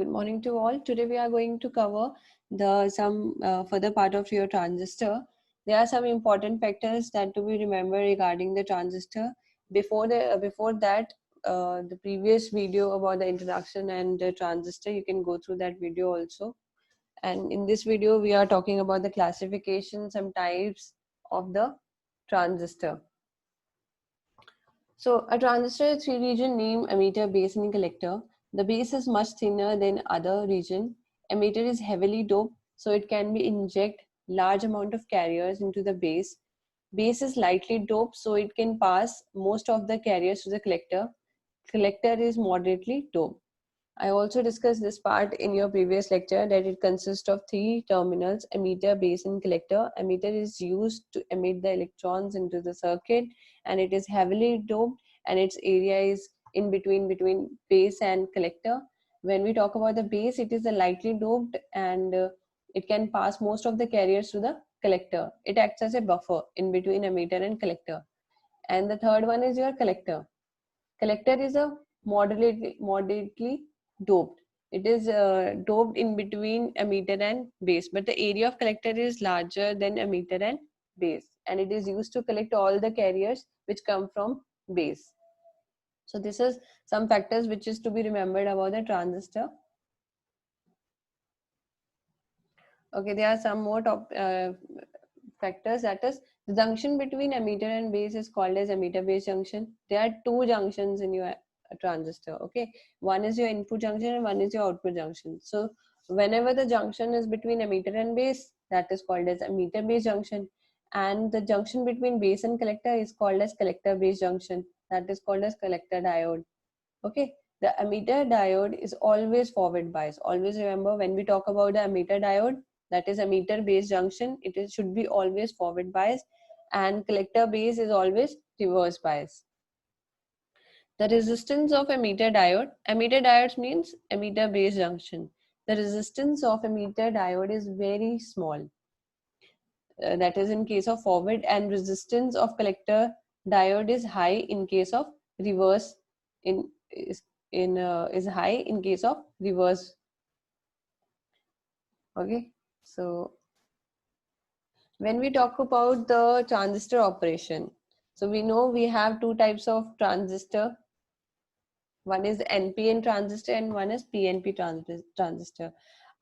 Good morning to all. Today we are going to cover the some further part of your transistor. There are some important factors that to be remembered regarding the transistor. Before that, the previous video about the introduction and the transistor, you can go through that video also. And in this video, we are talking about the classification, some types of the transistor. So a transistor is three-region name, emitter, base, and collector. The base is much thinner than other region. Emitter is heavily doped, so it can be inject large amount of carriers into the base. Base is lightly doped, so it can pass most of the carriers to the collector. Collector is moderately doped. I also discussed this part in your previous lecture that it consists of three terminals, emitter, base, and collector. Emitter is used to emit the electrons into the circuit, and it is heavily doped, and its area is in between base and collector. When we talk about the base, it is a lightly doped, and it can pass most of the carriers to the collector. It acts as a buffer in between emitter and collector. And the third one is your collector. Collector is a moderately doped. It is doped in between emitter and base, but the area of collector is larger than emitter and base, and it is used to collect all the carriers which come from base. So this is some factors which is to be remembered about the transistor. Okay, there are some more factors, that is the junction between emitter and base is called as emitter base junction. There are two junctions in your transistor. Okay, one is your input junction and one is your output junction. So whenever the junction is between emitter and base, that is called as emitter base junction, and the junction between base and collector is called as collector base junction, that is called as collector diode. Okay, the emitter diode is always forward bias. Always remember, when we talk about the emitter diode, that is emitter base junction, should be always forward bias, and collector base is always reverse bias. The resistance of emitter diodes means emitter base junction. The resistance of emitter diode is very small. That is in case of forward, and resistance of collector diode is high in case of reverse. Is high in case of reverse. Okay, so when we talk about the transistor operation, so we know we have two types of transistor. One is NPN transistor and one is PNP transistor.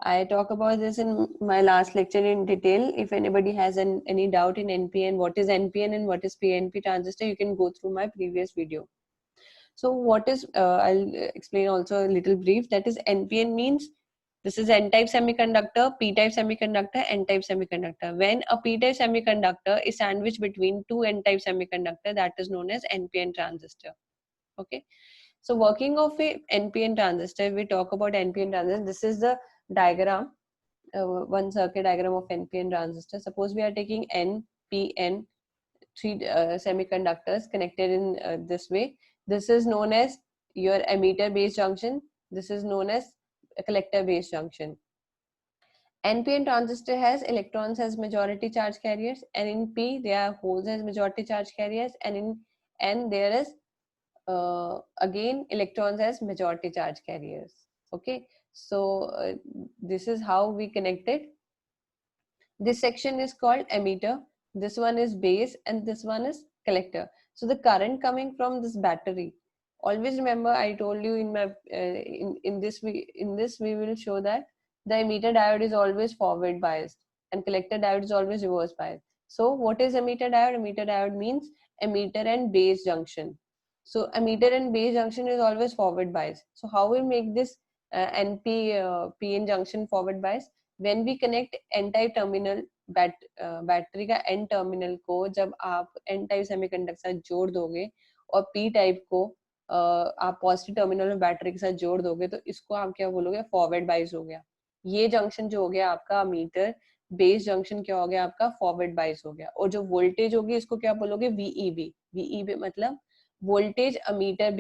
I talk about this in my last lecture in detail. If anybody has any doubt in NPN, what is NPN and what is PNP transistor, you can go through my previous video. So what is, I'll explain also a little brief, that is NPN means this is N-type semiconductor, P-type semiconductor, N-type semiconductor. When a P-type semiconductor is sandwiched between two N-type semiconductor, that is known as NPN transistor. Okay. So working of a NPN transistor, we talk about NPN transistor. This is the diagram, one circuit diagram of NPN transistor. Suppose we are taking NPN, three semiconductors connected in this way. This is known as your emitter base junction. This is known as a collector base junction. NPN transistor has electrons as majority charge carriers, and in P there are holes as majority charge carriers, and in N there is again electrons as majority charge carriers. Okay, so this is how we connected. This section is called emitter, this one is base, and this one is collector. So the current coming from this battery, always remember, I told you in my in this we will show that the emitter diode is always forward biased and collector diode is always reverse biased. So what is emitter diode? Emitter diode means emitter and base junction. So emitter and base junction is always forward bias. So how we make this PN junction forward bias? When we connect n type terminal battery का n terminal को जब आप n type semiconductor के साथ जोड़ दोगे और p type को आप पॉजिटिव टर्मिनल में बैटरी के साथ जोड़ दोगे, तो इसको आप क्या बोलोगे? फॉरवर्ड बाइस हो गया. ये जंक्शन जो हो गया आपका मीटर बेस जंक्शन, क्या हो गया आपका? फॉरवर्ड बाइस हो गया. और जो वोल्टेज होगी इसको क्या बोलोगे? VEB. VEB मतलब वोल्टेज अमीटर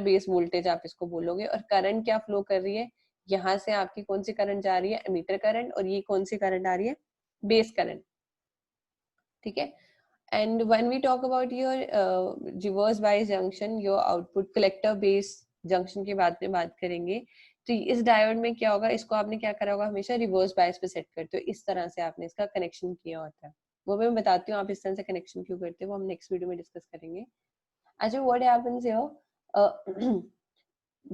बेस वोल्टेज आप इसको बोलोगे. और करंट क्या फ्लो कर रही है? यहाँ से आपकी कौन सी करंट जा रही है? Emitter current. और ये कौन सी करंट आ रही है? Base current. ठीक है. And when we talk about your reverse bias junction, your output collector base junction के बाद में बात करेंगे तो इस डायोड में क्या होगा, इसको आपने क्या करा होगा, हमेशा रिवर्स बायस पे सेट करते हो, इस तरह से आपने इसका कनेक्शन किया होता है। वो मैं बताती हूँ आप इस तरह से कनेक्शन क्यों करते हो, वो हम नेक्स्ट वीडियो में डिस्कस करेंगे। अच्छा, what happens here,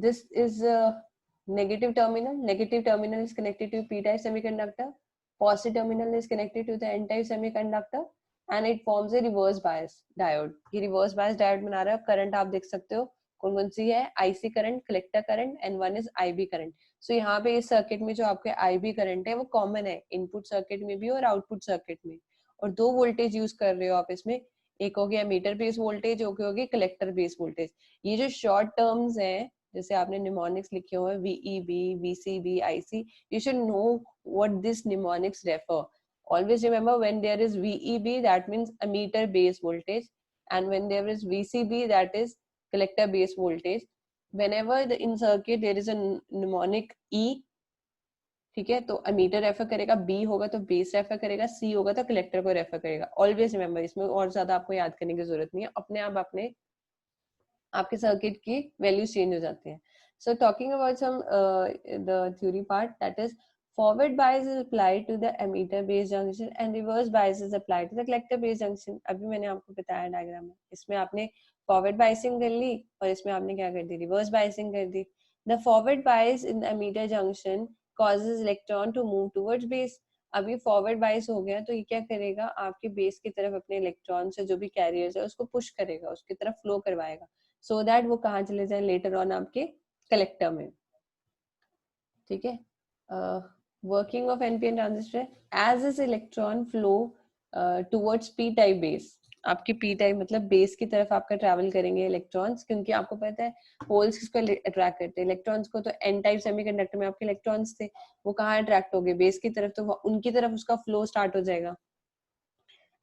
this is a negative terminal. Negative terminal is connected to p-type semiconductor. Positive terminal is connected to the n-type semiconductor, and it forms a reverse bias diode. ये reverse bias diode बना रहा है। Current आप देख सकते हो कौन कौन सी है, IC current, collector current, and one is IB current. सो यहाँ पे इस सर्किट में जो आपके IB करंट है वो कॉमन है, इनपुट सर्किट में भी और आउटपुट सर्किट में। और दो वोल्टेज यूज कर रहे हो आप इसमें, एक हो गया मीटर बेस वोल्टेज, एक होगी कलेक्टर बेस वोल्टेज। ये जो शॉर्ट टर्म्स हैं, जैसे आपने निमोनिक्स लिखे हुए हैं VEB, VCB, IC, you should know what this mnemonics refer. Always remember, when there is VEB, that means emitter base voltage, and when there is VCB, that is collector base voltage. Whenever in circuit there is a mnemonic E, ठीक है, तो ammeter refer करेगा, B होगा तो base refer करेगा, C होगा तो collector को रेफर करेगा। ऑलवेज रिमेंबर, इसमें और ज्यादा आपको याद करने की जरूरत नहीं है, अपने आप आपके सर्किट की वैल्यूज चेंज हो जाते हैं। So talking about some the theory part, that is forward bias is applied to the emitter base junction and reverse bias is applied to the collector base junction. अभी मैंने आपको बताया diagram में, इसमें आपने फॉरवर्ड बायसिंग कर ली और इसमें आपने क्या कर दी, रिवर्स बायसिंग कर दी। The forward bias in the emitter junction causes electron to move towards base. अभी फॉरवर्ड बायस हो गया तो ये क्या करेगा, आपके बेस की तरफ अपने इलेक्ट्रॉन से जो भी कैरियर्स है उसको पुश करेगा, उसकी तरफ फ्लो करवाएगा, सो दैट वो कहाँ चले जाए, लेटर ऑन आपके कलेक्टर में। ठीक है, working of NPN transistor, as is electron flow towards P type base. आपके पी टाइप मतलब बेस की तरफ आपका ट्रैवल करेंगे इलेक्ट्रॉन्स, क्योंकि आपको पता है होल्स किसको अट्रैक्ट करते हैं, इलेक्ट्रॉन्स को। तो एन टाइप सेमीकंडक्टर में आपके इलेक्ट्रॉन्स थे, वो कहाँ अट्रैक्ट हो गए, बेस की तरफ, तो उनकी तरफ उसका फ्लो स्टार्ट हो जाएगा।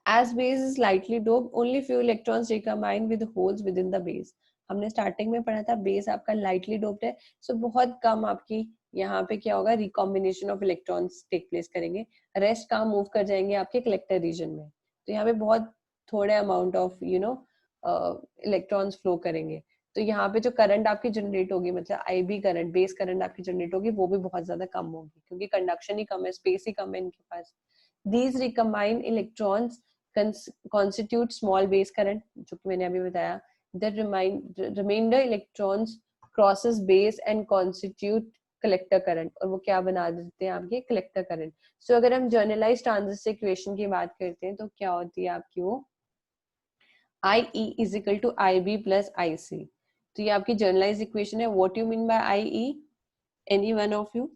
As base is lightly doped, only few electrons recombine with holes within the base. हमने स्टार्टिंग में पढ़ा था बेस आपका लाइटली डोप्ड है, सो बहुत कम आपकी यहाँ पे क्या होगा, recombination of electrons take place करेंगे, रेस्ट कहाँ मूव कर जाएंगे आपके कलेक्टर रीजन में। तो यहाँ पे बहुत थोड़े अमाउंट ऑफ इलेक्ट्रॉन्स फ्लो करेंगे। तो यहाँ पे जो करंट आपकी जनरेट होगी, मतलब IB करंट, बेस करंट आपकी जनरेट होगी, वो भी बहुत ज्यादा कम होगी, क्योंकि कंडक्शन ही कम है, स्पेस ही कम है इनके पास। These recombined electrons constitute small base current, जो कि मैंने अभी बताया। The remainder electrons crosses base and constitute collector current, और वो क्या बना देते हैं आपके collector current। So अगर हम generalized transistor equation की बात करते हैं तो क्या होती है आपकी वो, IE is equal to IB plus IC। तो ये आपकी generalized equation है। What you mean by IE? Any one of you?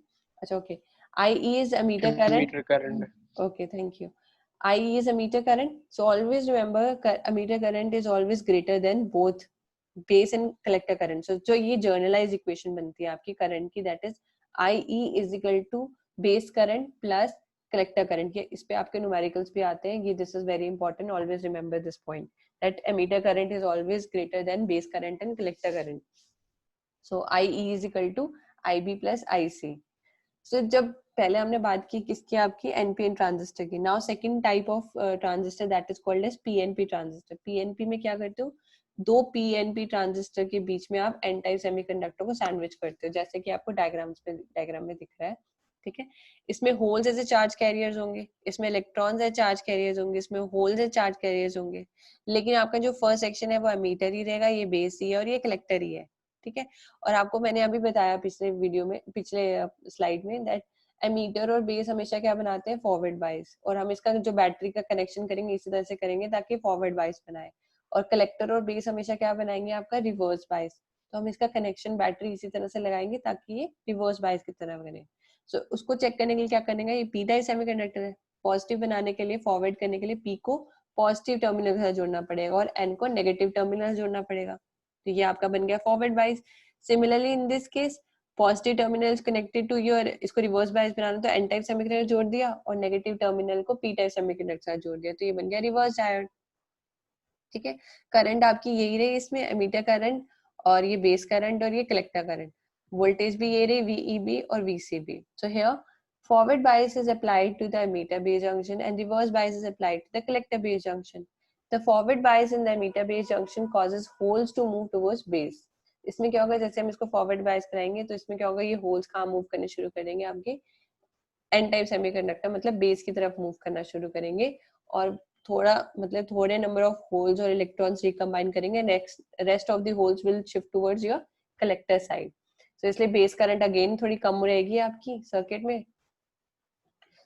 अच्छा, okay. IE is emitter current. Okay, thank you. IE is emitter current. So always remember, emitter current is always greater than both base and collector current. So जो ये journalized equation बनती है आपकी current की, that is IE is equal to base current plus collector current। ये इस पे आपके numericals भी आते हैं, ये this is very important. Always remember this point, that emitter current is always greater than base current and collector current. So IE is equal to IB plus IC. So जब पहले हमने बात की किसकी, आपकी एनपीएन ट्रांजिस्टर की। Now second type of transistor, that is called as PNP transistor. PNP में क्या करते हो, दो पीएनपी ट्रांजिस्टर के बीच में आप एन टाइप सेमीकंडक्टर को सैंडविच करते हो, जैसे कि आपको डायग्राम में दिख रहा है। ठीक है, इसमें होल्स ऐसे चार्ज कैरियर्स होंगे, इसमें इलेक्ट्रॉन्स है चार्ज कैरियर्स होंगे, इसमें होल्स है चार्ज कैरियर्स होंगे, लेकिन आपका जो फर्स्ट सेक्शन है वो एमीटर ही रहेगा, ये बेस ही है और ये कलेक्टर ही है। ठीक है, और आपको मैंने अभी बताया पिछले वीडियो में, पिछले स्लाइड में, दैट एमीटर और बेस हमेशा क्या बनाते हैं, फॉरवर्ड बायस। और हम इसका जो बैटरी का कनेक्शन करेंगे इसी तरह से करेंगे ताकि फॉरवर्ड बायस बनाए। और कलेक्टर और बेस हमेशा क्या बनाएंगे, आपका रिवर्स बायस। तो हम इसका कनेक्शन बैटरी इसी तरह से लगाएंगे ताकि ये रिवर्स बायस की तरह बने। सो उसको चेक करने के लिए क्या करेंगे, ये पी टाइप सेमीकंडक्टर है, पॉजिटिव बनाने के लिए, फॉरवर्ड करने के लिए पी को पॉजिटिव टर्मिनल के साथ जोड़ना पड़ेगा और एन को नेगेटिव टर्मिनल से जोड़ना पड़ेगा। तो ये आपका बन गया forward bias. Similarly in this case, positive terminal connected to your, इसको रिवर्स बायस बनाना तो एन टाइप सेमीकंडक्टर जोड़ दिया और नेगेटिव टर्मिनल को पी टाइप सेमीकंडक्टर के साथ जोड़ दिया, तो ये बन गया रिवर्स डायोड। ठीक है, करंट आपकी यही रही इसमें, एमीटर करंट और ये बेस करंट और ये कलेक्टर करंट। वोल्टेज भी ये रही VEB और VCB। So here forward bias is applied to the emitter base junction and reverse bias is applied to the collector base junction. The forward bias in the emitter base junction causes holes to move towards base. इसमें क्या होगा, जैसे हम इसको forward bias कराएंगे तो इसमें क्या होगा, ये होल्स कहाँ मूव करने शुरू करेंगे, आपके एन टाइप सेमीकंडक्टर मतलब बेस की तरफ मूव करना शुरू करेंगे, और थोड़ा मतलब थोड़े नंबर ऑफ होल्स और इलेक्ट्रॉन्स रिकम्बाइन करेंगे, next rest of the holes will shift towards your collector side. तो इसलिए बेस करंट अगेन थोड़ी कम रहेगी आपकी सर्किट में।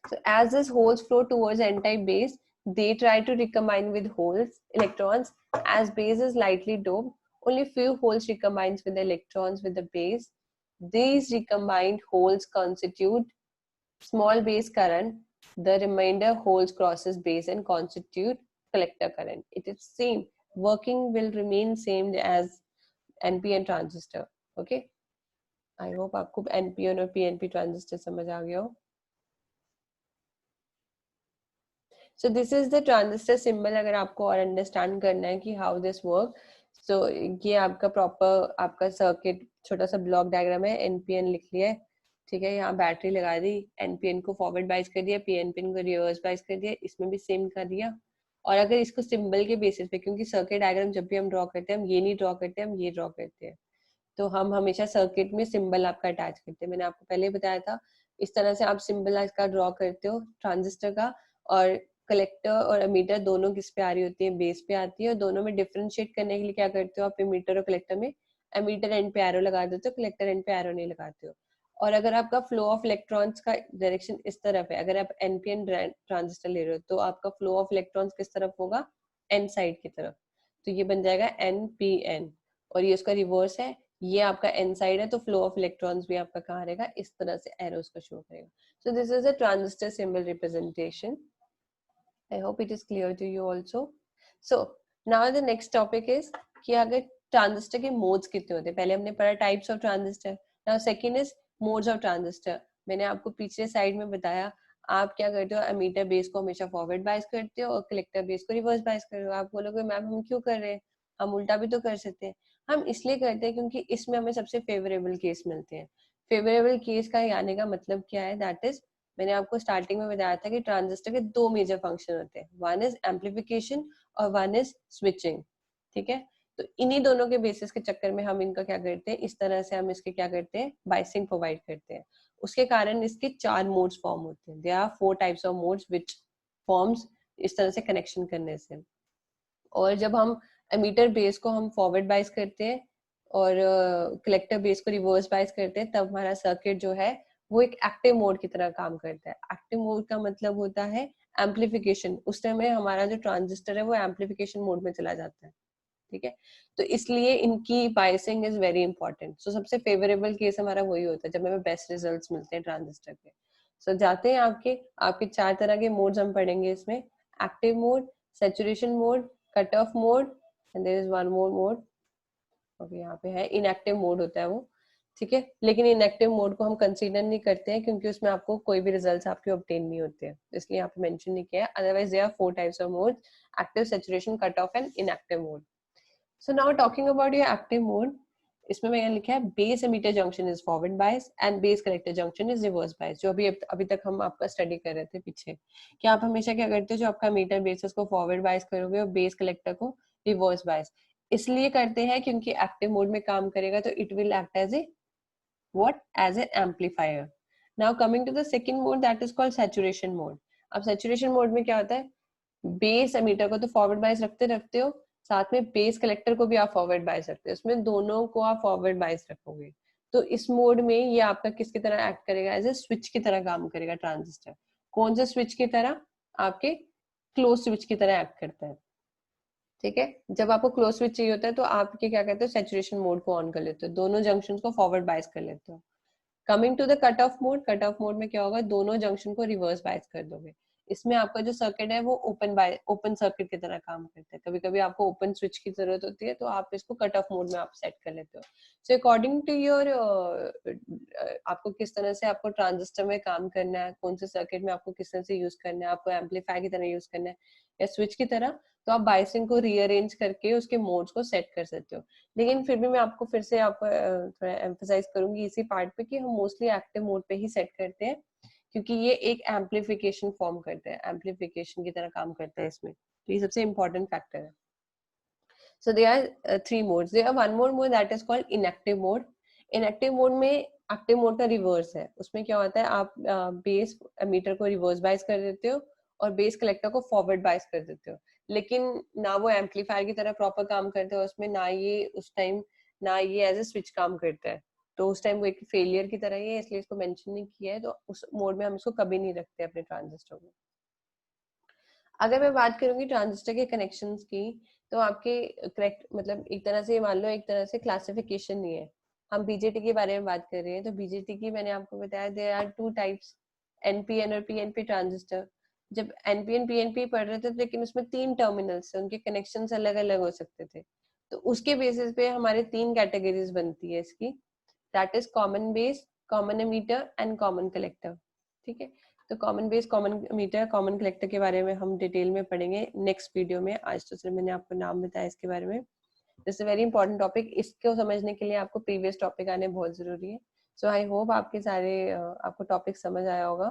So as these holes flow towards n-type base, they try to recombine with holes electrons. As base is lightly doped, only few holes recombines with the electrons with the base. These recombined holes constitute small base current. The remainder holes crosses base and constitute collector current. It is same. Working will remain same as NPN transistor. Okay. I hope आपको NPN और PNP transistor समझ आ गया हो. So this is the transistor symbol. अगर आपको और understand करना है कि हाउ दिस वर्क, तो ये आपका प्रॉपर आपका सर्किट छोटा सा ब्लॉक डायग्राम है, एनपीएन लिख लिया है, ठीक है, यहाँ बैटरी लगा दी, एनपीएन को फॉरवर्ड बाइस कर दिया, पीएनपीएन को रिवर्स बाइस कर दिया, इसमें भी सेम कर दिया। और अगर इसको सिंबल के बेसिस पे, क्योंकि सर्किट डायग्राम जब भी हम ड्रॉ करते हैं हम ये नहीं ड्रॉ करते, हम ये ड्रॉ करते हैं, तो हम हमेशा सर्किट में सिंबल आपका अटैच करते हैं। मैंने आपको पहले बताया था, इस तरह से आप सिंबल इसका ड्रॉ करते हो ट्रांजिस्टर का, और कलेक्टर और एमीटर दोनों किस पे आ रही होती है, बेस पे आती है, और दोनों में डिफरेंशिएट करने के लिए क्या करते हो आप, एमीटर और कलेक्टर में एमीटर एंड पे एरो लगा देते हो, कलेक्टर एंड पे एरो नहीं लगाते हो। और अगर आपका फ्लो ऑफ इलेक्ट्रॉन्स का डायरेक्शन इस तरफ है, अगर आप एनपीएन ट्रांजिस्टर ले रहे हो तो आपका फ्लो ऑफ इलेक्ट्रॉन्स किस तरफ होगा, एन साइड की तरफ, तो ये बन जाएगा एनपीएन। और ये उसका रिवर्स है, ये आपका एन साइड है, तो फ्लो ऑफ इलेक्ट्रॉन्स भी आपका कहाँ रहेगा, इस तरह से एरोस का शो करेगा। So this is a transistor symbol representation. I hope it is clear to you also. So now the next topic is कि अगर ट्रांजिस्टर के मोड्स कितने होते हैं, पहले हमने पढ़ा types of transistor, now second is modes of transistor. मैंने आपको पिछले साइड में बताया, आप क्या करते हो, एमीटर बेस को हमेशा फॉरवर्ड बायस करते हो और कलेक्टर बेस को रिवर्स बायस कर रहे हो। आप बोलोगे मैम हम क्यों कर रहे हैं, हम उल्टा भी तो कर सकते हैं। हम इसलिए करते हैं क्योंकि इसमें हमें सबसे फेवरेबल केस मिलते हैं। फेवरेबल केस का आने का मतलब क्या है, दैट इज मैंने आपको स्टार्टिंग में बताया था कि ट्रांजिस्टर के दो मेजर फंक्शन होते हैं, वन इज एम्पलीफिकेशन और वन इज स्विचिंग, ठीक है। तो इन्हीं दोनों के बेसिस के चक्कर में हम इनका क्या करते हैं, इस तरह से हम इसके क्या करते हैं, बाइसिंग प्रोवाइड करते हैं। उसके कारण इसके 4 मोड्स फॉर्म होते हैं, there are 4 types of modes which forms इस तरह से कनेक्शन करने से। और जब हम एमीटर बेस को हम फॉरवर्ड बाइस करते हैं और कलेक्टर बेस को रिवर्स बाइस करते हैं, तब हमारा सर्किट जो है वो एक एक्टिव मोड की तरह काम करता है। एक्टिव मोड का मतलब होता है एम्पलीफिकेशन, उस टाइम में हमारा जो ट्रांजिस्टर है वो एम्पलीफिकेशन मोड में चला जाता है, ठीक है। तो इसलिए इनकी बाइसिंग इज वेरी इंपॉर्टेंट। सो सबसे फेवरेबल केस हमारा वही होता है जब हमें बेस्ट रिजल्ट्स मिलते हैं ट्रांजिस्टर के। सो जाते हैं आपके आपके 4 तरह के मोड्स हम पढ़ेंगे इसमें, active mode, saturation mode, cut off mode, and there is one more mode, okay यहाँ पे है इनएक्टिव मोड होता है वो, ठीक है। लेकिन इनएक्टिव मोड को हम कंसीडर नहीं करते हैं क्योंकि उसमें आपको कोई भी रिजल्ट्स आपके ऑब्टेन नहीं होते हैं, इसलिए यहाँ पे मेंशन नहीं किया है। Otherwise there are 4 types of modes, active, saturation, cut off and inactive mode. So now talking about your active mode, इसमें मैंने लिखा है base emitter junction is forward bias and base collector junction is reverse bias, जो अभी तक हम आपका study कर रहे थे पीछे, कि आप हमेशा क्या करते हो, जो आपका मीटर बेस उसको फॉरवर्ड बायस करोगे और बेस कलेक्टर को रिवर्स बायस इसलिए करते हैं क्योंकि एक्टिव मोड में काम करेगा तो it will act as a what, as an amplifier. Now coming to the second mode, that is called saturation mode. अब saturation mode में क्या होता है, बेस एमीटर को तो फॉरवर्ड बायस रखते रखते हो, साथ में बेस कलेक्टर को भी आप फॉरवर्ड बायस रखते हो, उसमें दोनों को आप फॉरवर्ड बायस रखोगे। तो इस मोड में ये आपका किसकी तरह एक्ट करेगा, एज ए स्विच की तरह काम करेगा ट्रांजिस्टर। कौन से स्विच की तरह, आपके क्लोज स्विच की तरह एक्ट करता है, ठीक है। जब आपको क्लोज स्विच चाहिए होता है तो आप क्या करते हो, सैचुरेशन मोड को ऑन कर लेते हो, दोनों जंक्शन को फॉरवर्ड बायस कर लेते हो। Coming to the cut off mode, cut off mode में क्या होगा, दोनों जंक्शन को रिवर्स बायस कर दोगे। इसमें आपका जो सर्किट है वो ओपन सर्किट की तरह काम करता है। कभी कभी आपको ओपन स्विच की जरूरत होती है तो आप इसको कट ऑफ मोड में आप सेट कर लेते हो। सो अकॉर्डिंग टू योर आपको किस तरह से आपको ट्रांजिस्टर में काम करना है, कौन से सर्किट में आपको किस तरह से यूज करना है, आपको एम्पलीफायर की तरह यूज करना है या स्विच की तरह, तो आप बायसिंग को रीअरेंज करके उसके मोड्स को सेट कर सकते हो। लेकिन फिर भी मैं आपको फिर से आपको थोड़ा एम्फसाइज करूंगी इसी पार्ट पे कि हम मोस्टली एक्टिव मोड पे ही सेट करते हैं क्योंकि ये एक एम्पलीफिकेशन फॉर्म करते हैं, एम्पलीफिकेशन की तरह काम करता है इसमें, तो ये सबसे इम्पोर्टेंट फैक्टर है। So there are three modes. There are one more mode that is called inactive mode. Inactive mode में एक्टिव मोड का रिवर्स है. उसमें क्या होता है, आप बेस एमीटर को रिवर्स बायस कर देते हो और बेस कलेक्टर को फॉरवर्ड बायस कर देते हो, लेकिन ना वो एम्पलीफायर की तरह प्रॉपर काम करते हो उसमें, ना ये उस टाइम ना ये एज ए स्विच काम करता है. तो उस टाइम वो एक फेलियर की तरह ही है, इसलिए इसको मेंशन नहीं किया है. तो उस मोड में हम इसको कभी नहीं रखते अपने ट्रांजिस्टर में. अगर मैं बात करूंगी ट्रांजिस्टर के कनेक्शंस की, तो आपके करेक्ट मतलब एक तरह से मान लो एक तरह से क्लासिफिकेशन नहीं है. हम बीजेटी के बारे में बात कर रहे हैं, तो बीजेटी की मैंने आपको बताया there are two types, NPN और पीएनपी ट्रांजिस्टर. जब एनपीएन पीएनपी पढ़ रहे थे लेकिन उसमें 3 टर्मिनल्स थे, उनके कनेक्शंस अलग अलग हो सकते थे. तो उसके बेसिस पे हमारे 3 कैटेगरीज बनती है इसकी. That is common base, common emitter and common collector. ठीक है. तो common base, common meter, common collector के बारे में हम डिटेल में पढ़ेंगे नेक्स्ट वीडियो में. आज तो सिर्फ मैंने आपको नाम बताया इसके बारे में. This is very important topic. इसको समझने के लिए आपको प्रीवियस टॉपिक आने बहुत जरूरी है. सो आई होप आपके सारे आपको टॉपिक समझ आया होगा.